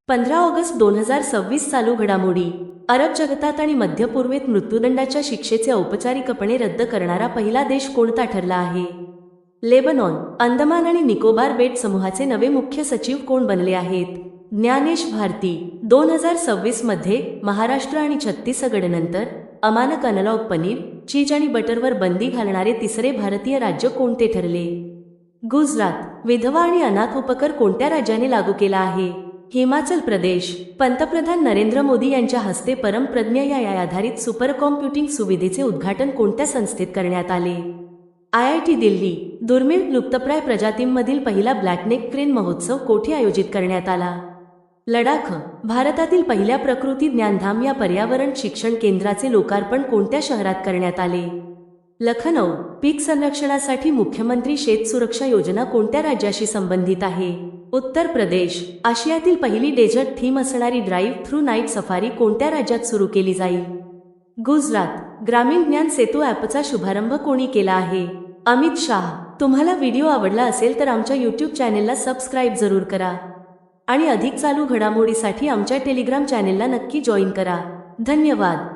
15 August 2026 चालू घडामोडी. अरब जगतात आणि मध्य पूर्वेत मृत्यूदंडाच्या शिक्षेचे औपचारिकपणे रद्द करणारा पहिला देश कोणता ठरला आहे? लेबनॉन. अंदमान आणि निकोबार बेट समूहाचे नवे मुख्य सचिव कोण बनले आहेत? ज्ञानेश भारती. 2026 मध्ये महाराष्ट्र आणि छत्तीसगडनंतर अमानक अनलॉग पनीर, चीज आणि बटरवर बंदी घालणारे तिसरे भारतीय राज्य कोणते ठरले? गुजरात. विधवा आणि अनाथ उपकर कोणत्या राज्याने लागू केला आहे? हिमाचल प्रदेश. पंतप्रधान नरेंद्र मोदी यांच्या हस्ते परमप्रज्ञ या आधारित सुपर कॉम्प्युटिंग सुविधेचे उद्घाटन कोणत्या संस्थेत करण्यात आले? IIT दिल्ली. दुर्मिळ लुप्तप्राय प्रजातींमधील पहिला ब्लॅकनेक क्रेन महोत्सव कोठे आयोजित करण्यात आला? लडाख. भारतातील पहिल्या प्रकृती ज्ञानधाम या पर्यावरण शिक्षण केंद्राचे लोकार्पण कोणत्या शहरात करण्यात आले? लखनौ. पीक संरक्षणासाठी मुख्यमंत्री शेत सुरक्षा योजना कोणत्या राज्याशी संबंधित आहे? उत्तर प्रदेश. आशियातील पहिली डेझर्ट थीम असणारी ड्राईव्ह थ्रू नाईट सफारी कोणत्या राज्यात सुरू केली जाईल? गुजरात. ग्रामीण ज्ञान सेतू ॲपचा शुभारंभ कोणी केला आहे? अमित शाह. तुम्हाला व्हिडिओ आवडला असेल तर आमच्या YouTube चॅनेलला सबस्क्राईब जरूर करा आणि अधिक चालू घडामोडीसाठी आमच्या टेलिग्राम चॅनेलला नक्की जॉईन करा. धन्यवाद.